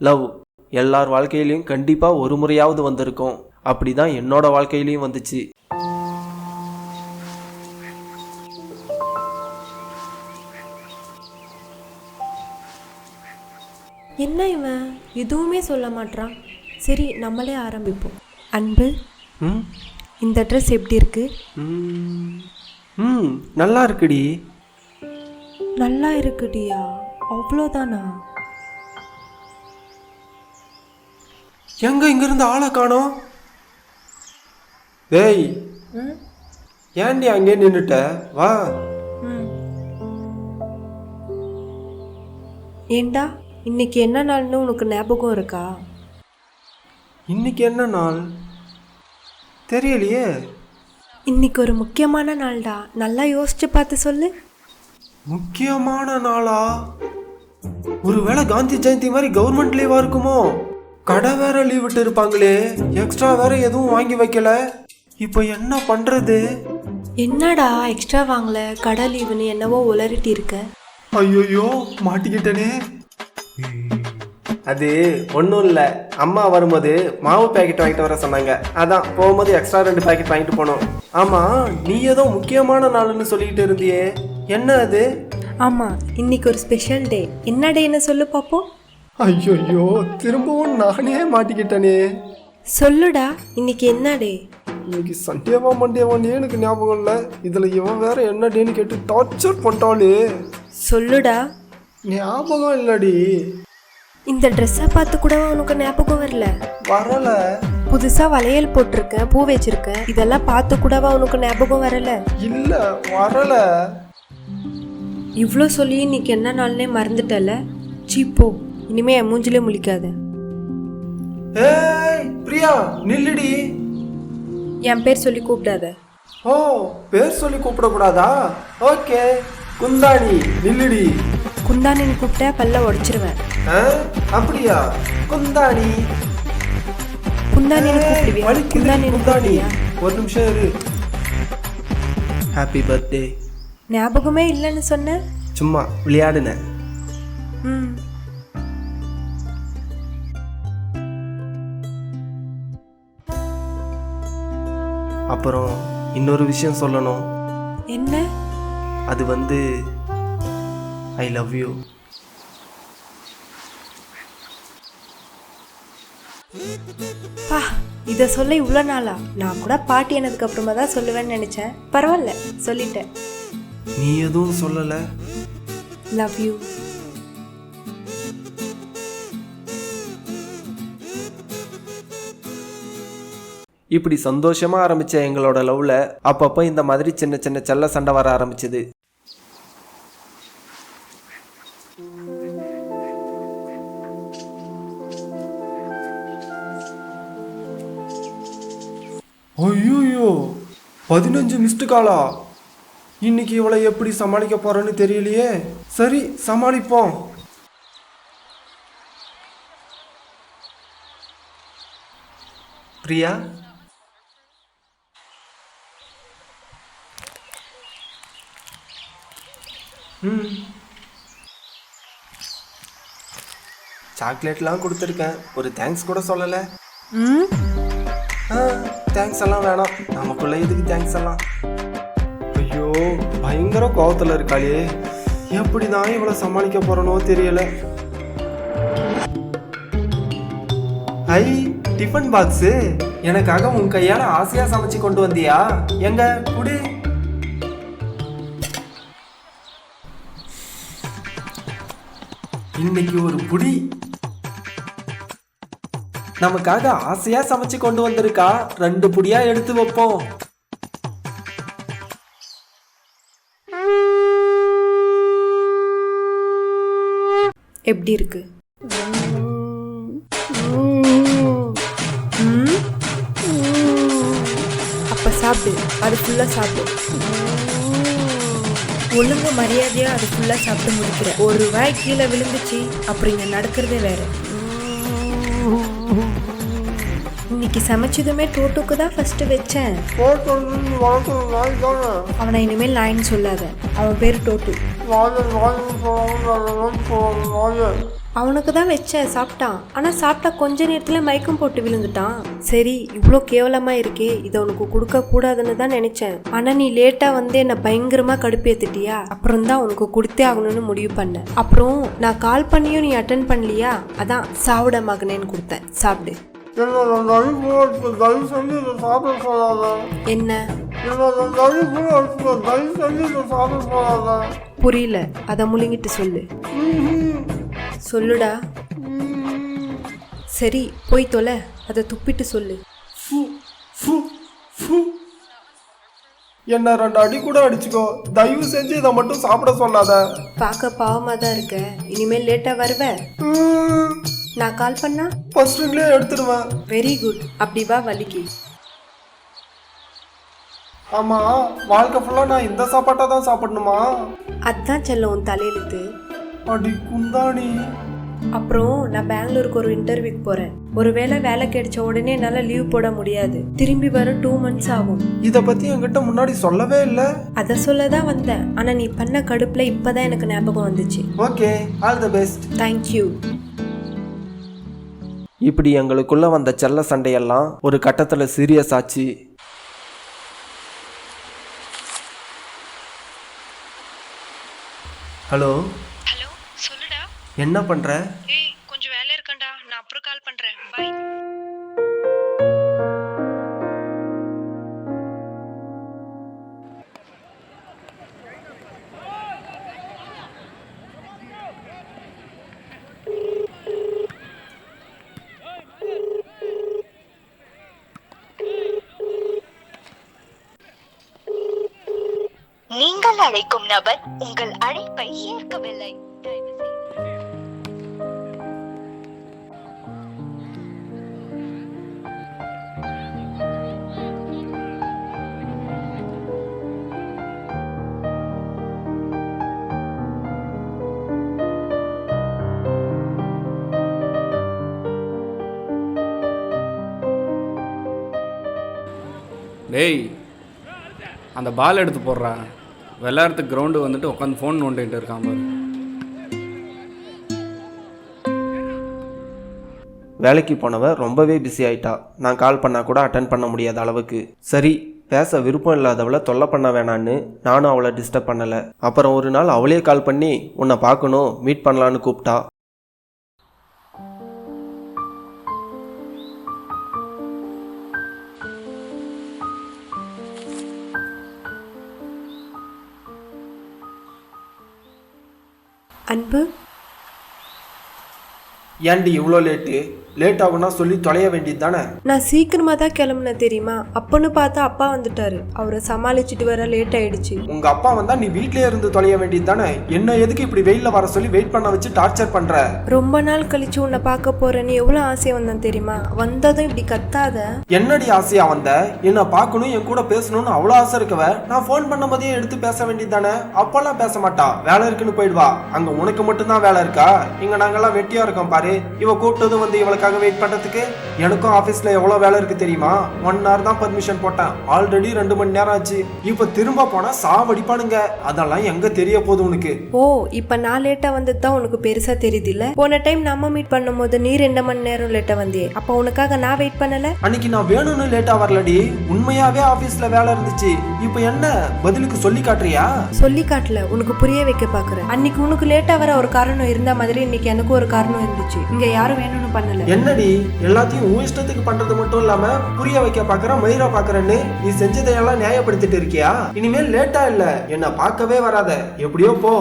Love எல்லார் வாழ்க்கையிலையும் கண்டிப்பாக ஒரு முறையாவது வந்திருக்கும். அப்படி தான் என்னோட வாழ்க்கையிலையும் வந்துச்சு. என்ன இவன் எதுவுமே சொல்ல மாட்டான். சரி, நம்மளே ஆரம்பிப்போம். அன்பு, இந்த ட்ரெஸ் எப்படி இருக்கு? நல்லா இருக்குடி. நல்லா இருக்குடியா? அவ்வளோதானா? எங்க இங்கிருந்து ஆளை காணோம்? ஏய், ஏன்டி அங்கே நின்றுட்ட? வா. ஏண்டா, இன்னைக்கு என்ன நாள்னு உனக்கு ஞாபகம் இருக்கா? இன்னைக்கு என்ன நாள் தெரியலையே. இன்னைக்கு ஒரு முக்கியமான நாள்டா. நல்லா யோசிச்சு பார்த்து சொல்லு. முக்கியமான நாளா? ஒருவேளை காந்தி ஜெயந்தி மாதிரி கவர்மெண்ட் லீவா இருக்குமோ? கடை வேற லீவ் விட்டு இருப்பாங்களே, எக்ஸ்ட்ரா வேற எதுவும் வாங்கி வைக்கல. இப்போ என்ன பண்றது? என்னடா எக்ஸ்ட்ரா வாங்கல, கடை லீவுன்னு என்னவோ உளறிட்டு இருக்க. ஐயோ, மாட்டிக்கிட்டனே. அது ஒன்றும் இல்லை, அம்மா வரும்போது மாவு பேக்கெட் வாங்கிட்டு வர சொன்னாங்க. அதான் போகும்போது எக்ஸ்ட்ரா 2 பேக்கெட் வாங்கிட்டு போனோம். ஆமாம், நீ ஏதோ முக்கியமான நாள்னு சொல்லிக்கிட்டு இருந்தியே, என்ன அது? ஆமாம், இன்னைக்கு ஒரு ஸ்பெஷல் டே. என்ன டேன்னு சொல்லு பார்ப்போம். ஐயோ, திரும்பவும் நானே மாட்டிக்கிட்டனே. சொல்லுடா, இன்னைக்கு என்ன டே? இன்னைக்கு சண்டேவா மண்டேவான்னு எனக்கு ஞாபகம் இல்லை. இதில் இவன் வேற என்ன டேன்னு கேட்டு டார்ச்சர் பண்ணிட்டாளே. சொல்லுடா. ஞாபகம் இல்லடி. இந்த ட்ரெஸ்ஸை பார்த்து கூடவா உனக்கு ஞாபகம் வரல? வரல. புதுசா வளையல் போட்டிருக்கேன், பூ வச்சிருக்கேன், இதெல்லாம் பார்த்து கூடவா உனக்கு ஞாபகம் வரல? இல்ல, வரல. இவ்வளோ சொல்லி இன்னைக்கு என்ன நாள்னே மறந்துட்டல. சீப்போ, இனிமே என் மூஞ்சிலே முழிக்காத. ஏய் பிரியா, நில்லுடி. என் பேர் சொல்லி கூப்பிடாத. ஓ, பேர் சொல்லி கூப்பிடக்கூடாதா? ஓகே, குந்தாணி நில்லுடி. குந்தானின்னு கூப்பிட்டா பல்ல உடைச்சிருவேன். அப்படியா? குந்தாணி குந்தானின்னு கூப்பிடுவியா? குந்தானின்னு கூப்பிடுவியா? ஒரு நிமிஷம் இரு. Happy birthday. ஞாபகமே இல்லைன்னு சொன்ன. சும்மா விளையாடுன. அப்புறம் இன்னொரு விஷயம் சொல்லணும். என்ன? அது வந்து ஐ லவ் யூ. பா, இதை சொல்ல இவ்வளோ நாளா? நான் கூட பாட்டி எனதுக்கு அப்புறமா தான் சொல்லுவேன்னு நினைச்சேன். பரவாயில்ல, சொல்லிட்டேன். நீ எதுவும் சொல்லல. Love you. இப்படி சந்தோஷமா ஆரம்பிச்ச எங்களோட லவ்ல அப்பப்போ இந்த மாதிரி சின்ன சின்ன செல்ல சண்டை வர ஆரம்பிச்சது. ஐயோ, 15 மிஸ்டு காலா? இன்னைக்கு இவளை எப்படி சமாளிக்க போறேன்னு தெரியலையே. சரி, சமாளிப்போம். பிரியா, சாக்லேட்லாம் கொடுத்துருக்கேன், ஒரு தேங்க்ஸ் கூட சொல்லலை. தேங்க்ஸ் எல்லாம் வேணாம், நமக்குள்ள எதுக்கு தேங்க்ஸ் எல்லாம்? ஐயோ, பயங்கர கோவத்தில் இருக்காளே, எப்படி தான் இவளை சமாளிக்க போறனோ தெரியல. ஐ, டிஃபன் பாக்ஸு எனக்காக உன் கையால ஆசையா சமைச்சு கொண்டு வந்தியா? எங்க குடு. இன்னைக்கு ஒரு புடி நமக்காக ஆசையா சமைச்சு கொண்டு வந்திருக்கா. 2 புடியா எடுத்து வைப்போம். எப்படி இருக்கு? அப்ப சாப்பிடு, அது ஃபுல்லா சாப்பிடு. ஒழுங்கு மரியாதையா அது ஃபுல்லா சாப்பிட்டு முடிக்கிற. ஒரு வாய் கீழே விழுந்துச்சு, அப்புறம் இங்க நடக்கிறதே வேற. இன்னைக்கு சமைச்சதுமே டோட்டுக்கு தான் ஃபர்ஸ்ட் வச்சேன். அவனை இனிமேல் நாயின்னு சொல்லாத, அவன் பேரு டோட்டு. அவனுக்கு தான் வச்சேன், சாப்பிட்டான். ஆனால் சாப்பிட்டா கொஞ்ச நேரத்தில் மயக்கம் போட்டு விழுந்துட்டான். சரி, இவ்வளோ கேவலமாக இருக்கே, இதை உனக்கு கொடுக்கக்கூடாதுன்னு தான் நினச்சேன். ஆனால் நீ லேட்டாக வந்து என்னை பயங்கரமாக கடுப்பேற்றிட்டியா, அப்புறம் தான் உனக்கு கொடுத்தே ஆகணும்னு முடிவு பண்ணேன். அப்புறம் நான் கால் பண்ணியும் நீ அட்டன் பண்ணலையா, அதான் சாப்பிட மகனேன்னு கொடுத்தேன். சாப்பிடு. என்ன புரியல, அதை முழுங்கிட்டு சொல்லு. சொல்லுடா. சரி போய் தொலை, அதை துப்பிட்டு சொல்லு. என்ன 2 அடி கூட அடிச்சுக்கோ, தயவு செஞ்சு இதை மட்டும் சாப்பிட சொல்லாத. பார்க்க பாவமாக தான் இருக்க. இனிமேல் லேட்டாக வருவ. நான் கால் பண்ணா ஃபர்ஸ்ட் ரிங்லேயே எடுத்துடுவேன். Very good. அப்படி வா வலிக்கு. ஆமா, வாழ்க்கை ஃபுல்லா நான் இந்த சாப்பாட்டை தான் சாப்பிடணுமா? அதான் செல்லம் உன் தலையெழுத்து. அடி குந்தாணி. அப்புறம் நான் பெங்களூருக்கு ஒரு இன்டர்வியூக்கு போறேன். ஒருவேளை வேலை கிடைச்ச உடனே என்னால் லீவ் போட முடியாது. திரும்பி வர 2 months ஆகும். இதை பத்தி என்கிட்ட முன்னாடி சொல்லவே இல்லை. அதை சொல்ல தான் வந்தேன். ஆனால் நீ பண்ண கடுப்பில் இப்போதான் எனக்கு ஞாபகம் வந்துச்சு. Okay, all the best. Thank you. இப்படி எங்களுக்குள்ள வந்த செல்ல சண்டையெல்லாம் ஒரு கட்டத்தில் சீரியஸ் ஆச்சு. ஹலோ. ஹலோ, சொல்லுடா. என்ன பண்ற? ஏய், கொஞ்சம் வேலை இருக்கேன்டா, நான் அப்புறம் கால் பண்றேன். பை. நீங்கள் அழைக்கும் நபர் உங்கள் அழைப்பை ஏற்கவில்லை. டேய், அந்த பால் எடுத்து போடுறா. விளையாடுறதுக்கு கிரவுண்டு வந்துட்டு உட்காந்து ஃபோன் நோண்டிட்டு இருக்கான் பாரு. வேலைக்கு போனவ ரொம்பவே பிஸி ஆயிட்டா. நான் கால் பண்ணா கூட அட்டன் பண்ண முடியாத அளவுக்கு. சரி, பேச விருப்பம் இல்லாதவளை தொல்லை பண்ண வேணான்னு நானும் அவளை டிஸ்டர்ப் பண்ணலை. அப்புறம் ஒரு நாள் அவளே கால் பண்ணி உன்னை பார்க்கணும், மீட் பண்ணலான்னு கூப்பிட்டா. அன்பு, ஏன்டி இவ்வளோ லேட் ஆகும்னா சொல்லி தொலைய வேண்டியது தானே? நான் சீக்கிரமாக தான் கிளம்புனேன் தெரியுமா. அப்பன்னு பார்த்தா அப்பா வந்துட்டாரு. அவரை சமாளிச்சுட்டு வர லேட் ஆயிடுச்சு. உங்க அப்பா வந்தா நீ வீட்லயே இருந்து தொலைய வேண்டியது தானே? என்ன எதுக்கு இப்படி வெயில்ல வர சொல்லி வெயிட் பண்ண வச்சு டார்ச்சர் பண்ற? ரொம்ப நாள் கழிச்சு உன்னை பார்க்க போறேன்னு எவ்வளோ ஆசையா வந்தேன் தெரியுமா. வந்ததும் இப்படி கத்தாத. என்னடி ஆசையா வந்த? என்ன பார்க்கணும், என் கூட பேசணும்னு அவ்வளோ ஆசை இருக்கவ நான் ஃபோன் பண்ண போதே எடுத்து பேச வேண்டியது தானே? அப்பெல்லாம் பேச மாட்டா, வேலை இருக்குன்னு போயிடுவா. அங்க உனக்கு மட்டும்தான் வேலை இருக்கா? இங்க நாங்கெல்லாம் வெட்டியா இருக்கோம் பாரு. இவ கூப்பிட்டதும் வந்து இவளுக்காக வெயிட் பண்றதுக்கு எனக்கும் ஆபீஸ்ல எவ்வளவு வேலை இருக்கு தெரியுமா? 1 hour தான் பர்மிஷன் போட்டேன். ஆல்ரெடி 2 மணி நேரம் ஆச்சு. இப்ப திரும்ப போனா சாவடிப்பானுங்க. அதெல்லாம் எங்க தெரிய போகுது உனக்கு? ஓ, இப்ப நான் லேட்டா வந்தது தான் உனக்கு பெருசா தெரியுது இல்ல? போன டைம் நம்ம மீட் பண்ணும் போது நீ 2 மணி நேரம் லேட்டா வந்தியே, அப்ப உனக்காக நான் வெயிட் பண்ணல. அன்னைக்கு நான் வேணும்னு லேட்டா வரலடி, உண்மையாவே ஆபீஸ்ல வேலை இருந்துச்சு. இப்ப என்ன பதிலுக்கு சொல்லி காட்டுறியா? சொல்லி காட்டல, உனக்கு புரிய வைக்க பாக்குறேன். அன்னைக்கு உனக்கு லேட்டா வர ஒரு காரணம் இருந்த மாதிரி இன்னைக்கு எனக்கு ஒரு காரணம் இருந்துச்சு. இங்க யாரும் வேணும்னு பண்ணல. என்னடி எல்லாத்தையும் உன் இஷ்டத்துக்கு பண்றது மட்டும் இல்லாம புரிய வைக்க பாக்குற, மயிரா பாக்குறேன்னு நீ செஞ்சதையெல்லாம் நியாயப்படுத்திட்டு இருக்கியா? இனிமேல் லேட்டா இல்ல, என்ன பார்க்கவே வராத, எப்படியோ போ.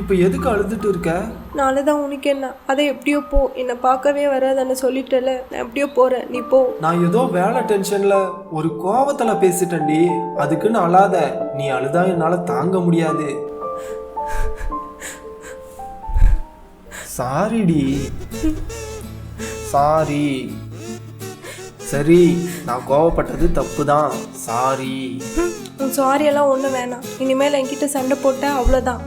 இப்ப எதுக்கு அழுதுட்டு இருக்க? நாளைதான் உனக்கு என்ன, அதை எப்படியோ போ. என்னை பார்க்கவே வராதுன்னு சொல்லிட்டல, நான் எப்படியோ போறேன், நீ போ. நான் ஏதோ வேலை டென்ஷன்ல ஒரு கோவத்துல பேசிட்டேன்டி, அதுக்குன்னு அழாத. நீ அழுதா என்னால தாங்க முடியாது. சாரிடி, சாரி. சரி, நான் கோவப்பட்டது தப்புதான், சாரி. உன் சாரி எல்லாம் ஒன்றும் வேணாம். இனிமேல் என்கிட்ட சண்டை போட்டேன் அவ்வளோதான்.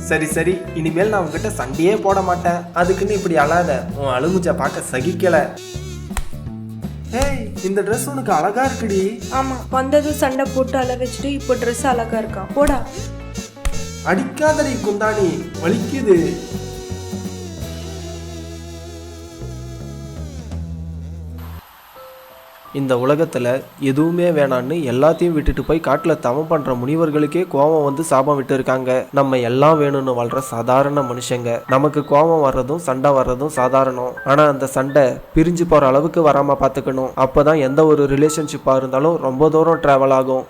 சரி சரி, இனிமேல் நான் உங்ககிட்ட சண்டையே போட மாட்டேன். அதுக்குன்னு இப்படி அழாத, உன் அழுமுச்ச பார்க்க சகிக்கல. ஏய், இந்த ட்ரெஸ் உனக்கு அழகா இருக்குடி. ஆமாம், வந்ததும் சண்டை போட்டு அழ வச்சுட்டு இப்போ ட்ரெஸ் அழகா இருக்கா. போடா. அடிக்காதடி குந்தாணி, வலிக்குது. இந்த உலகத்தில் எதுவுமே வேணான்னு எல்லாத்தையும் விட்டுட்டு போய் காட்டில் தவம் பண்ணுற முனிவர்களுக்கே கோபம் வந்து சாபம் விட்டு இருக்காங்க. நம்ம எல்லாம் வேணும்னு வாழ்கிற சாதாரண மனுஷங்க. நமக்கு கோபம் வர்றதும் சண்டை வர்றதும் சாதாரணம். ஆனால் அந்த சண்டை பிரிஞ்சு போகிற அளவுக்கு வராமல் பார்த்துக்கணும். அப்போ தான் எந்த ஒரு ரிலேஷன்ஷிப்பாக இருந்தாலும் ரொம்ப தூரம் ட்ராவல் ஆகும்.